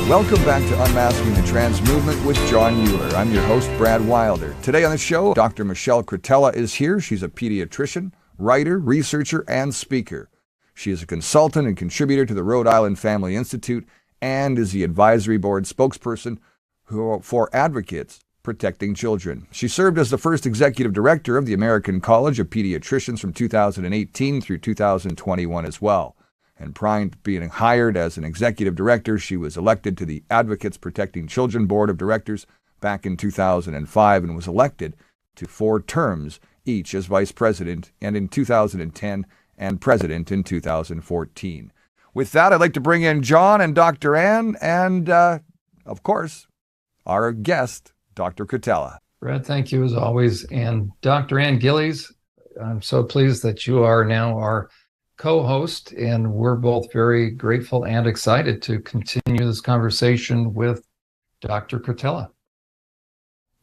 Welcome back to Unmasking the Trans Movement with Jon Uhler. I'm your host, Brad Wilder. Today on the show, Dr. Michelle Cretella is here. She's a pediatrician, writer, researcher, and speaker. She is a consultant and contributor to the Rhode Island Family Institute and is the advisory board spokesperson for Advocates Protecting Children. She served as the first executive director of the American College of Pediatricians from 2018 through 2021 as well. And prior to being hired as an executive director, she was elected to the Advocates Protecting Children Board of Directors back in 2005 and was elected to 4 terms each as vice president and in 2010 and president in 2014. With that, I'd like to bring in Jon and Dr. Ann and, of course, our guest, Dr. Cretella. Brad, thank you as always. And Dr. Ann Gillies, I'm so pleased that you are now our co-host, and we're both very grateful and excited to continue this conversation with Dr. Cretella.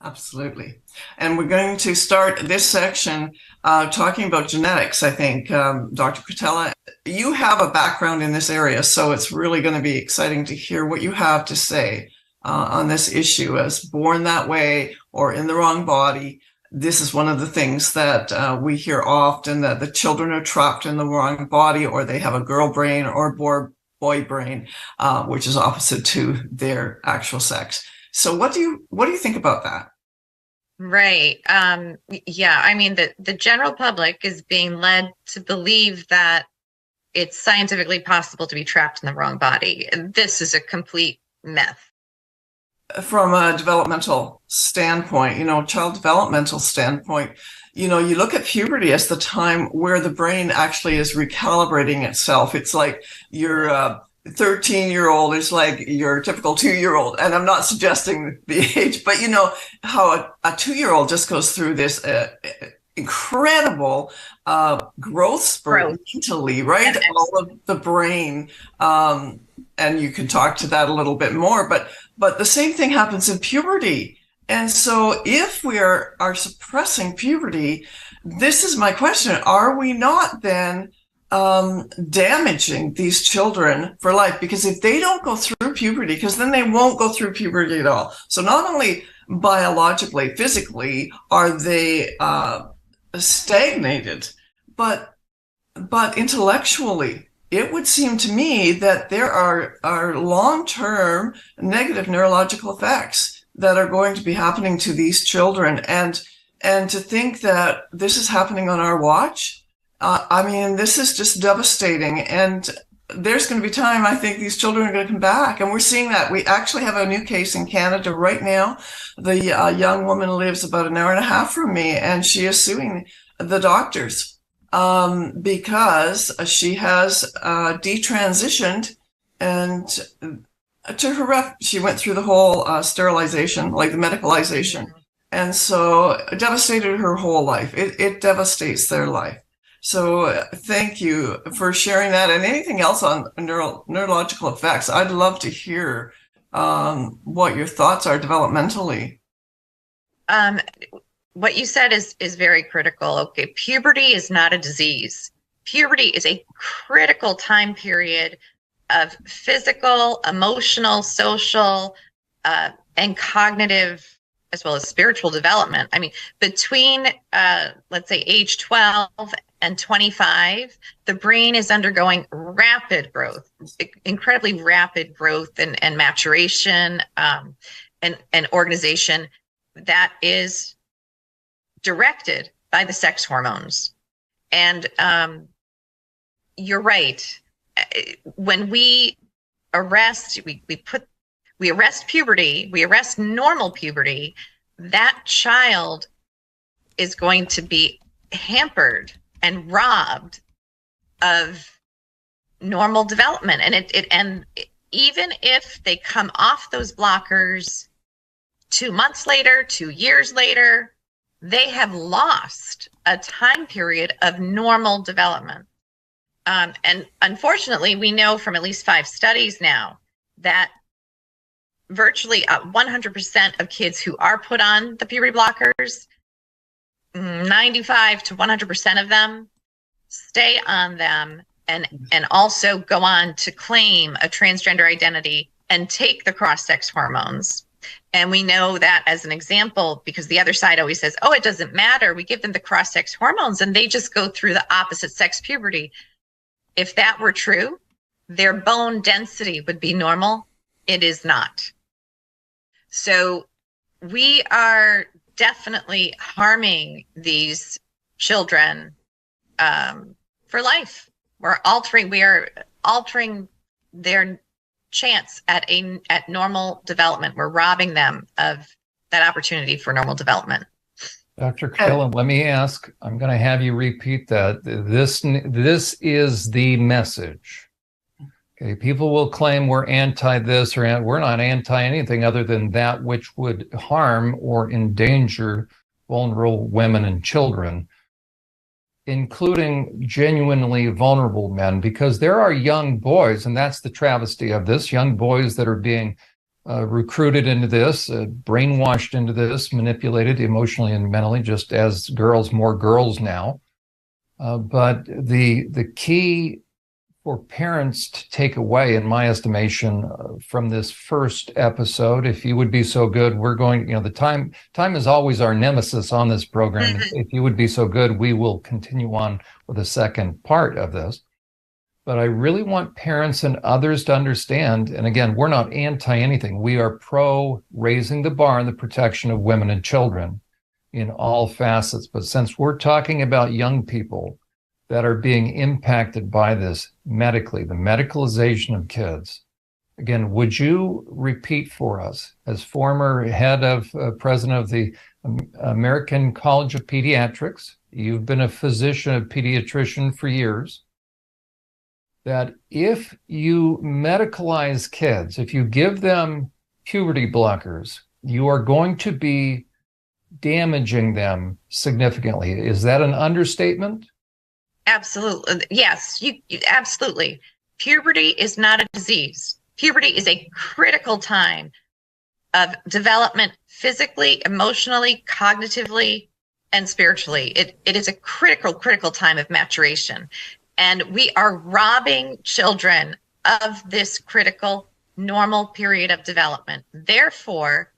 Absolutely. And we're going to start this section talking about genetics, I think. Dr. Cretella, you have a background in this area, so it's really going to be exciting to hear what you have to say on this issue as born that way or in the wrong body. This is one of the things that we hear often, that the children are trapped in the wrong body, or they have a girl brain or boy brain, which is opposite to their actual sex. So what do you think about that? Right. Yeah. I mean, the general public is being led to believe that it's scientifically possible to be trapped in the wrong body. And this is a complete myth. From a developmental standpoint, child developmental standpoint, you look at puberty as the time where the brain actually is recalibrating itself. It's like your 13-year-old is like your typical 2-year-old. And I'm not suggesting the age, but how a 2-year-old just goes through this incredible growth spurt mentally, right? All of the brain. And you can talk to that a little bit more, but the same thing happens in puberty. And so if we are suppressing puberty, this is my question. Are we not then damaging these children for life? Because if they don't go through puberty, because then they won't go through puberty at all. So not only biologically, physically, are they stagnated, but intellectually, it would seem to me that there are long-term negative neurological effects that are going to be happening to these children. And to think that this is happening on our watch, this is just devastating. And there's going to be time, I think these children are going to come back. And we're seeing that. We actually have a new case in Canada right now. The young woman lives about an hour and a half from me, and she is suing the doctors because she has detransitioned, and to her she went through the whole sterilization, like the medicalization, and so it devastated her whole life. It devastates their life. So thank you for sharing that, and anything else on neurological effects. I'd love to hear what your thoughts are developmentally. What you said is very critical. Okay, puberty is not a disease. Puberty is a critical time period of physical, emotional, social, and cognitive, as well as spiritual development. I mean, between, let's say, age 12 and 25, the brain is undergoing rapid growth, incredibly rapid growth and maturation and organization that is directed by the sex hormones. And you're right. When we arrest, we arrest puberty, we arrest normal puberty, that child is going to be hampered and robbed of normal development. And even if they come off those blockers 2 months later, 2 years later, they have lost a time period of normal development. And unfortunately, we know from at least 5 studies now that virtually 100% of kids who are put on the puberty blockers, 95 to 100% of them stay on them and also go on to claim a transgender identity and take the cross-sex hormones. And we know that as an example, because the other side always says, oh, it doesn't matter. We give them the cross-sex hormones and they just go through the opposite sex puberty. If that were true, their bone density would be normal. It is not. So we are definitely harming these children for life. We are altering their chance at normal development. We're robbing them of that opportunity for normal development. Dr. Cretella, let me ask, I'm going to have you repeat that. This is the message. Okay, people will claim we're anti this or we're not anti anything other than that which would harm or endanger vulnerable women and children, including genuinely vulnerable men, because there are young boys, and that's the travesty of this, young boys that are being recruited into this, brainwashed into this, manipulated emotionally and mentally, just as girls, more girls now. But the key for parents to take away, in my estimation, from this first episode, if you would be so good, we're going, the time is always our nemesis on this program. Mm-hmm. If you would be so good, we will continue on with the second part of this. But I really want parents and others to understand, and again, we're not anti anything. We are pro raising the bar and the protection of women and children in all facets. But since we're talking about young people that are being impacted by this medically, the medicalization of kids, again, would you repeat for us, as former head of president of the American College of Pediatrics, you've been a physician, a pediatrician for years, that if you medicalize kids, if you give them puberty blockers, you are going to be damaging them significantly. Is that an understatement? Absolutely. Yes, you absolutely. Puberty is not a disease. Puberty is a critical time of development physically, emotionally, cognitively, and spiritually. It is a critical time of maturation. And we are robbing children of this critical, normal period of development. Therefore,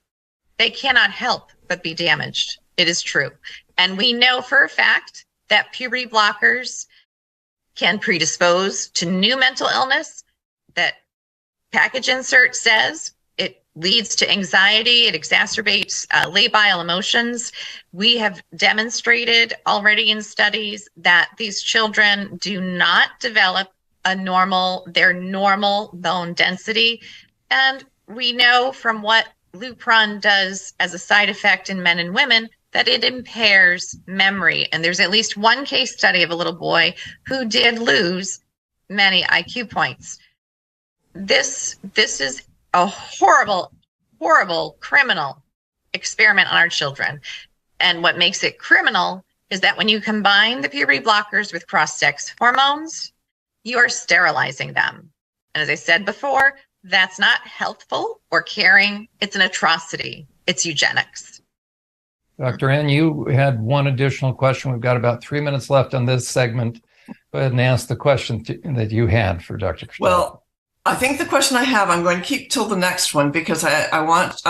they cannot help but be damaged. It is true. And we know for a fact that puberty blockers can predispose to new mental illness, that package insert says it leads to anxiety, it exacerbates labile emotions. We have demonstrated already in studies that these children do not develop their normal bone density. And we know from what Lupron does as a side effect in men and women that it impairs memory. And there's at least one case study of a little boy who did lose many IQ points. This is a horrible, criminal experiment on our children. And what makes it criminal is that when you combine the puberty blockers with cross-sex hormones, you are sterilizing them. And as I said before, that's not healthful or caring. It's an atrocity. It's eugenics. Dr. N, you had one additional question. We've got about 3 minutes left on this segment. Go ahead and ask the question that you had for Dr. Cretella. Well, I think the question I have, I'm going to keep till the next one because I want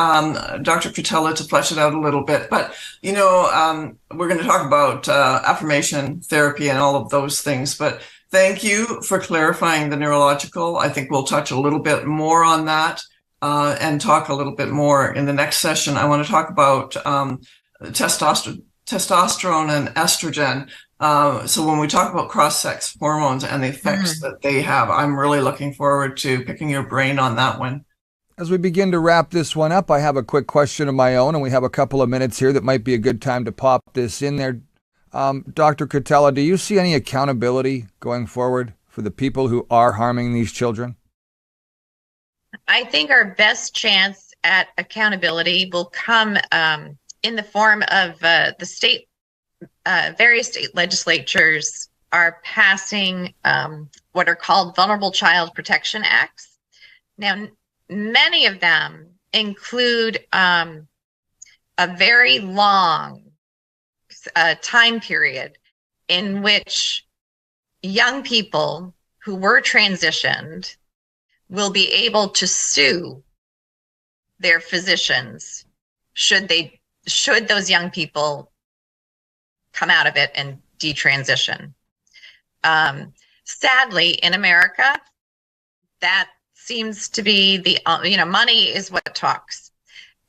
Dr. Cretella to flesh it out a little bit. But, we're going to talk about affirmation therapy and all of those things. But thank you for clarifying the neurological. I think we'll touch a little bit more on that and talk a little bit more in the next session. I want to talk about testosterone and estrogen. So when we talk about cross-sex hormones and the effects that they have, I'm really looking forward to picking your brain on that one. As we begin to wrap this one up, I have a quick question of my own, and we have a couple of minutes here that might be a good time to pop this in there. Dr. Cretella, do you see any accountability going forward for the people who are harming these children? I think our best chance at accountability will come in the form of the state. Various state legislatures are passing what are called Vulnerable Child Protection Acts. Now, many of them include a very long time period in which young people who were transitioned will be able to sue their physicians should those young people come out of it and detransition. Sadly, in America, that seems to be the, money is what talks.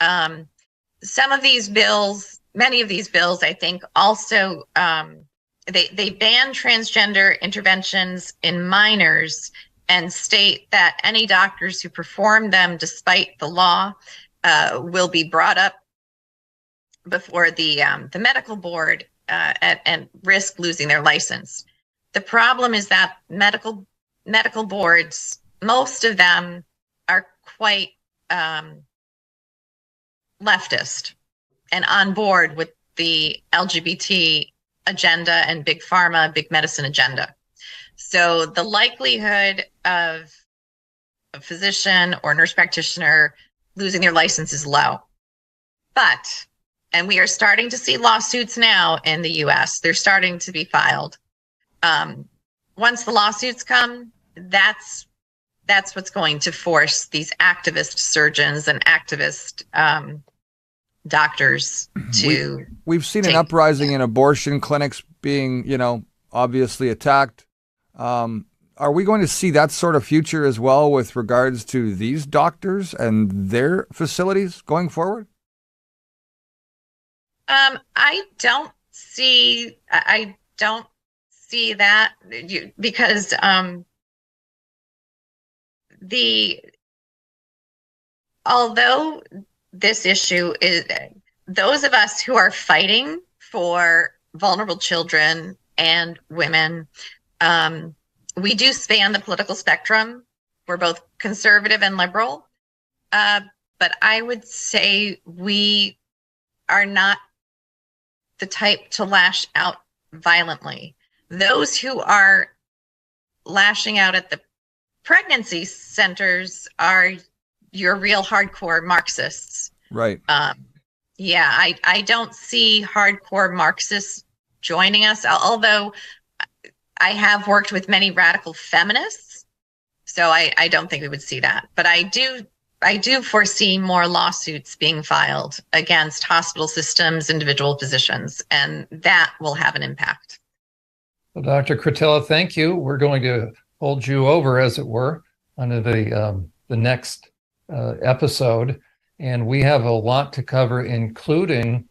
Some of these bills, many of these bills, I think, also, they ban transgender interventions in minors and state that any doctors who perform them despite the law will be brought up before the medical board and risk losing their license. The problem is that medical boards, most of them are quite leftist and on board with the LGBT agenda and big pharma, big medicine agenda. So the likelihood of a physician or nurse practitioner losing their license is low. And we are starting to see lawsuits now in the US. They're starting to be filed. Once the lawsuits come, that's what's going to force these activist surgeons and activist doctors to. We've seen an uprising in abortion clinics being, obviously attacked. Are we going to see that sort of future as well with regards to these doctors and their facilities going forward? I don't see that because although this issue is, those of us who are fighting for vulnerable children and women, we do span the political spectrum. We're both conservative and liberal, but I would say we are not the type to lash out violently. Those who are lashing out at the pregnancy centers are your real hardcore Marxists. Right. I don't see hardcore Marxists joining us, although I have worked with many radical feminists, so I don't think we would see that. But I do foresee more lawsuits being filed against hospital systems, individual physicians, and that will have an impact. Well, Dr. Cretella, thank you. We're going to hold you over, as it were, under the next episode. And we have a lot to cover, including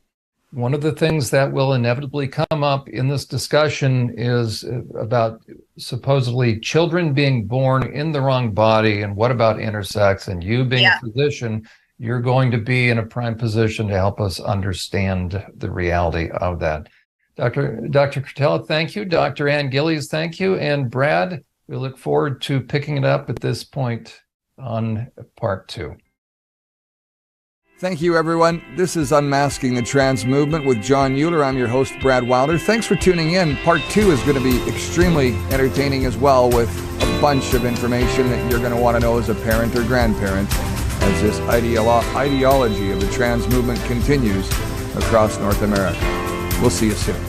one of the things that will inevitably come up in this discussion is about supposedly children being born in the wrong body. And what about intersex? And you being a physician, you're going to be in a prime position to help us understand the reality of that. Dr. Cretella, thank you. Dr. Ann Gillies, thank you. And Brad, we look forward to picking it up at this point on part 2. Thank you, everyone. This is Unmasking the Trans Movement with Jon Uhler. I'm your host, Brad Wilder. Thanks for tuning in. Part 2 is going to be extremely entertaining as well, with a bunch of information that you're going to want to know as a parent or grandparent as this ideology of the trans movement continues across North America. We'll see you soon.